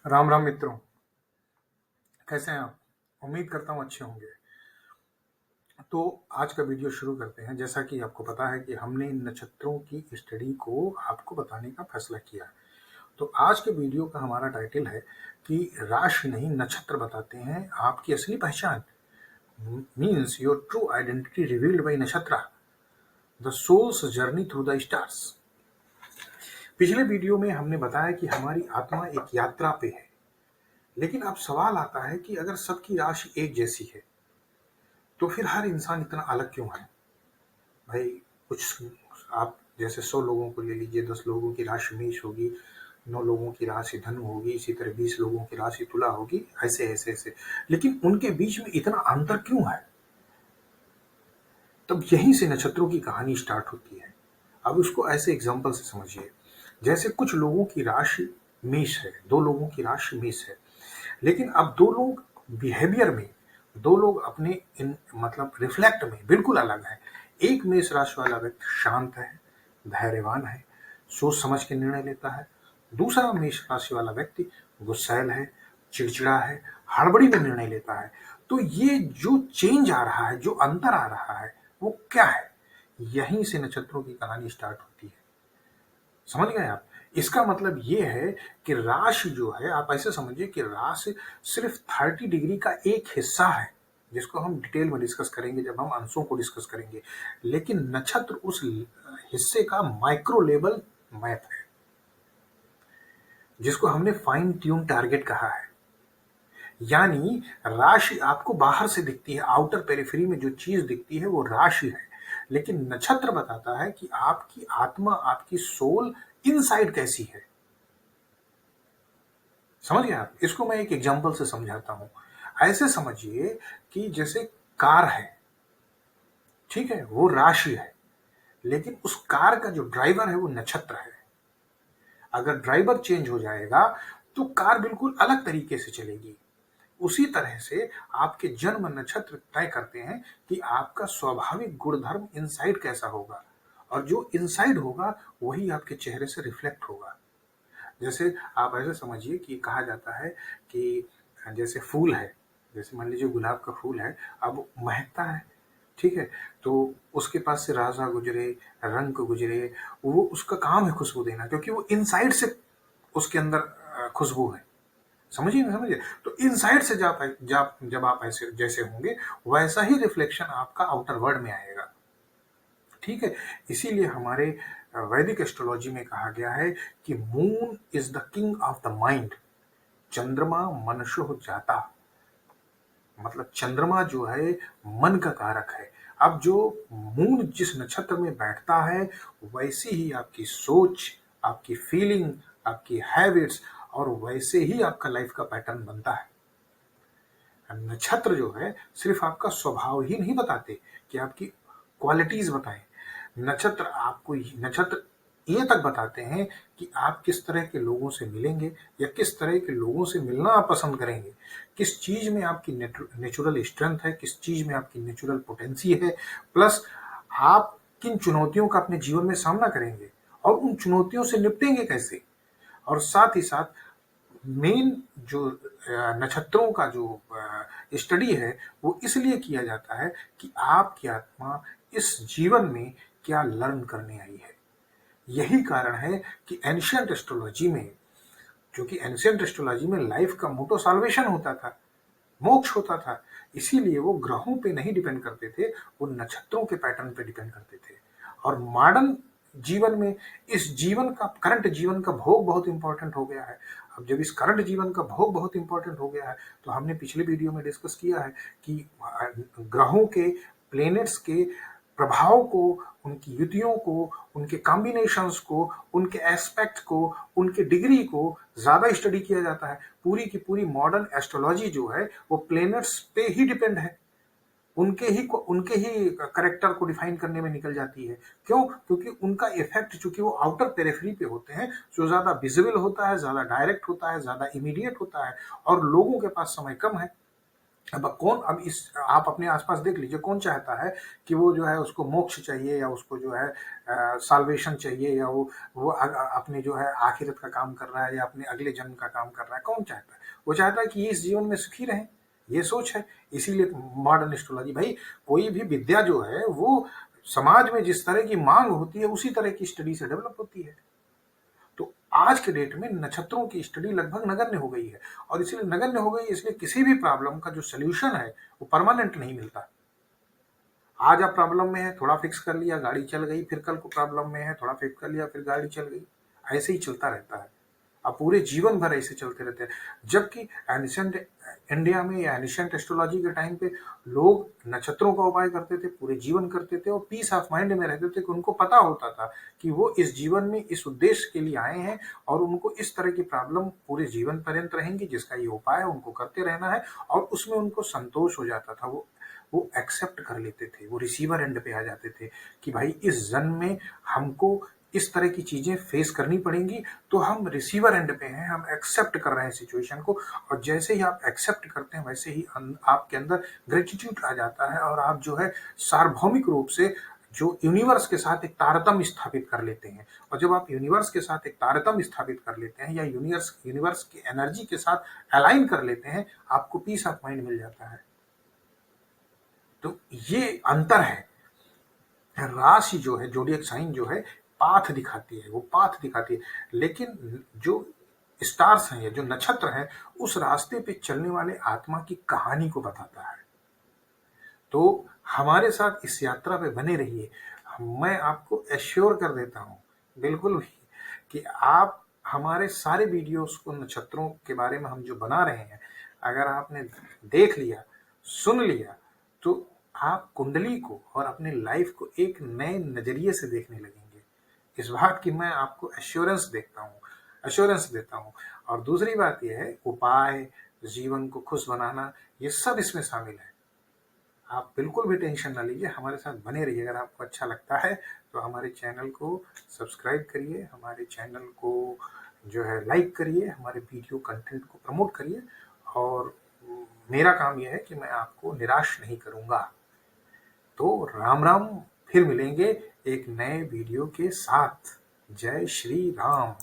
राम राम मित्रों, कैसे हैं आप? उम्मीद करता हूँ अच्छे होंगे। तो आज का वीडियो शुरू करते हैं। जैसा कि आपको पता है कि हमने इन नक्षत्रों की स्टडी को आपको बताने का फैसला किया है। तो आज के वीडियो का हमारा टाइटल है कि राशि नहीं नक्षत्र बताते हैं आपकी असली पहचान। Means your true identity revealed by nakshatra, the soul's journey through the stars. पिछले वीडियो में हमने बताया कि हमारी आत्मा एक यात्रा पे है, लेकिन अब सवाल आता है कि अगर सबकी राशि एक जैसी है तो फिर हर इंसान इतना अलग क्यों है? भाई, कुछ आप जैसे 100 लोगों को ले लीजिए, 10 लोगों की राशि मेष होगी, 9 लोगों की राशि धनु होगी, इसी तरह 20 लोगों की राशि तुला होगी, ऐसे ऐसे ऐसे। लेकिन उनके बीच में इतना अंतर क्यों है? तब यहीं से नक्षत्रों की कहानी स्टार्ट होती है। अब उसको ऐसे एग्जाम्पल से समझिए, जैसे कुछ लोगों की राशि मेष है, 2 लोगों की राशि मेष है, लेकिन अब 2 लोग बिहेवियर में, 2 लोग अपने इन मतलब रिफ्लेक्ट में बिल्कुल अलग है। एक मेष राशि वाला व्यक्ति शांत है, धैर्यवान है, सोच समझ के निर्णय लेता है। दूसरा मेष राशि वाला व्यक्ति गुस्सैल है, चिड़चिड़ा है, हड़बड़ी में निर्णय लेता है। तो ये जो चेंज आ रहा है, जो अंतर आ रहा है, वो क्या है? यहीं से नक्षत्रों की कहानी स्टार्ट होती है। समझ गए आप? इसका मतलब ये है कि राशि जो है, आप ऐसे समझिए कि राशि सिर्फ 30 डिग्री का एक हिस्सा है, जिसको हम डिटेल में डिस्कस करेंगे जब हम अंशों को डिस्कस करेंगे। लेकिन नक्षत्र उस हिस्से का माइक्रो लेवल मैप है, जिसको हमने फाइन ट्यून टारगेट कहा है। यानी राशि आपको बाहर से दिखती है, आउटर पेरिफेरी में जो चीज दिखती है वो राशि है, लेकिन नक्षत्र बताता है कि आपकी आत्मा, आपकी सोल इनसाइड कैसी है। समझ गए आप? इसको मैं एक एग्जांपल से समझाता हूं। ऐसे समझिए कि जैसे कार है, ठीक है, वो राशि है, लेकिन उस कार का जो ड्राइवर है वो नक्षत्र है। अगर ड्राइवर चेंज हो जाएगा तो कार बिल्कुल अलग तरीके से चलेगी। उसी तरह से आपके जन्म नक्षत्र तय करते हैं कि आपका स्वाभाविक गुणधर्म इनसाइड कैसा होगा, और जो इनसाइड होगा वही आपके चेहरे से रिफ्लेक्ट होगा। जैसे आप ऐसे समझिए कि कहा जाता है कि जैसे फूल है, जैसे मान लीजिए गुलाब का फूल है, अब महकता है, ठीक है, तो उसके पास से राजा गुजरे, रंग गुजरे, वो उसका काम है खुशबू देना, क्योंकि वो इनसाइड से उसके अंदर खुशबू है। समझिए ना, समझिए? तो इनसाइड से जब आप ऐसे जैसे होंगे, वैसा ही रिफ्लेक्शन आपका आउटर वर्ल्ड में आएगा। ठीक है, इसीलिए हमारे वैदिक एस्ट्रोलॉजी में कहा गया है कि moon is the king of the mind, चंद्रमा मनुष्यो जाता। मतलब चंद्रमा जो है मन का कारक है। अब जो मून जिस नक्षत्र में बैठता है, वैसी ही आपकी सोच, आपकी फीलिंग, आपकी हैबिट्स, और वैसे ही आपका लाइफ का पैटर्न बनता है। नक्षत्र जो है सिर्फ आपका स्वभाव ही नहीं बताते कि आपकी क्वालिटीज बताएं। नक्षत्र ये तक बताते हैं कि आप किस तरह के लोगों से मिलेंगे, या किस तरह के लोगों से मिलना आप पसंद करेंगे, किस चीज में आपकी नेचुरल स्ट्रेंथ है, किस चीज में आपकी नेचुरल पोटेंसी है, प्लस आप किन चुनौतियों का अपने जीवन में सामना करेंगे और उन चुनौतियों से निपटेंगे कैसे। और साथ ही साथ मेन जो नक्षत्रों का जो स्टडी है, वो इसलिए किया जाता है कि आपकी आत्मा इस जीवन में क्या लर्न करने आई है। यही कारण है कि एंशियंट एस्ट्रोलॉजी में, क्योंकि एंशियंट एस्ट्रोलॉजी में लाइफ का मोटो साल्वेशन होता था, मोक्ष होता था, इसीलिए वो ग्रहों पे नहीं डिपेंड करते थे, वो नक्षत्रों के पैटर्न पे डिपेंड करते थे। और मॉडर्न जीवन में इस जीवन का, करंट जीवन का भोग बहुत इंपॉर्टेंट हो गया है। अब जब इस करंट जीवन का भोग बहुत इंपॉर्टेंट हो गया है, तो हमने पिछले वीडियो में डिस्कस किया है कि ग्रहों के, प्लेनेट्स के प्रभाव को, उनकी युतियों को, उनके कॉम्बिनेशंस को, उनके एस्पेक्ट को, उनके डिग्री को ज्यादा स्टडी किया जाता है। पूरी की पूरी मॉडर्न एस्ट्रोलॉजी जो है वो प्लेनेट्स पे ही डिपेंड है, उनके ही करेक्टर को डिफाइन करने में निकल जाती है। क्यों? क्योंकि उनका इफेक्ट, चूंकि वो आउटर पेरिफेरी पे होते हैं, जो ज्यादा विजिबल होता है, ज्यादा डायरेक्ट होता है, ज्यादा इमीडिएट होता है, और लोगों के पास समय कम है। अब कौन, अब इस आप अपने आसपास देख लीजिए, कौन चाहता है कि वो जो है उसको मोक्ष चाहिए, या उसको जो है साल्वेशन चाहिए, या वो अपने जो है आखिरत का काम कर रहा है, या अपने अगले जन्म का काम कर रहा है, कौन चाहता है? वो चाहता है कि ये इस जीवन में सुखी रहें, ये सोच है। इसीलिए मॉडर्न एस्ट्रोलॉजी, भाई कोई भी विद्या जो है वो समाज में जिस तरह की मांग होती है उसी तरह की स्टडी से डेवलप होती है। तो आज के डेट में नक्षत्रों की स्टडी लगभग नगण्य हो गई है, और इसलिए नगण्य हो गई, इसलिए किसी भी प्रॉब्लम का जो सोल्यूशन है वो परमानेंट नहीं मिलता। आज आप प्रॉब्लम में है, थोड़ा फिक्स कर लिया, गाड़ी चल गई, फिर कल को प्रॉब्लम में है, थोड़ा फिक्स कर लिया, फिर गाड़ी चल गई। ऐसे ही चलता रहता है। अब पूरे जीवन भर ऐसे चलते रहते हैं। जबकि एनिशेंट इंडिया में या एनिशेंट एस्ट्रोलॉजी के टाइम पे लोग नक्षत्रों का उपाय करते थे, पूरे जीवन करते थे, और पीस ऑफ माइंड में रहते थे कि उनको पता होता था कि वो इस जीवन में इस उद्देश्य के लिए आए हैं, और उनको इस तरह की प्रॉब्लम पूरे जीवन पर्यंत रहेंगी, जिसका ये उपाय है उनको करते रहना है, और उसमें उनको संतोष हो जाता था। वो एक्सेप्ट कर लेते थे, वो रिसीवर एंड पे आ जाते थे कि भाई इस जन्म में हमको इस तरह की चीजें फेस करनी पड़ेंगी, तो हम रिसीवर एंड पे हैं, हम एक्सेप्ट कर रहे हैं सिचुएशन को। और जैसे ही आप एक्सेप्ट करते हैं, वैसे ही आपके अंदर ग्रेटिट्यूड आ जाता है, और आप जो है सार्वभौमिक रूप से जो यूनिवर्स के साथ एक तारतम्य स्थापित कर लेते हैं। और जब आप यूनिवर्स के साथ एक तारतम्य स्थापित कर लेते हैं, या यूनिवर्स की एनर्जी के साथ अलाइन कर लेते हैं, आपको पीस ऑफ माइंड मिल जाता है। तो ये अंतर है। राशि जो है, जोडियक साइन जो है, पाथ दिखाती है, वो पाथ दिखाती है, लेकिन जो स्टार्स हैं या जो नक्षत्र हैं, उस रास्ते पे चलने वाले आत्मा की कहानी को बताता है। तो हमारे साथ इस यात्रा पे बने रहिए। मैं आपको एश्योर कर देता हूँ बिल्कुल भी कि आप हमारे सारे वीडियोस को, नक्षत्रों के बारे में हम जो बना रहे हैं, अगर आपने देख लिया, सुन लिया, तो आप कुंडली को और अपने लाइफ को एक नए नजरिए से देखने लगेंगे। इस बात की मैं आपको एश्योरेंस देता हूँ। और दूसरी बात यह है, उपाय, जीवन को खुश बनाना, ये सब इसमें शामिल है। आप बिल्कुल भी टेंशन ना लीजिए, हमारे साथ बने रहिए। अगर आपको अच्छा लगता है तो हमारे चैनल को सब्सक्राइब करिए, हमारे चैनल को जो है लाइक करिए, हमारे वीडियो कंटेंट को प्रमोट करिए, और मेरा काम यह है कि मैं आपको निराश नहीं करूंगा। तो राम राम, फिर मिलेंगे एक नए वीडियो के साथ। जय श्री राम।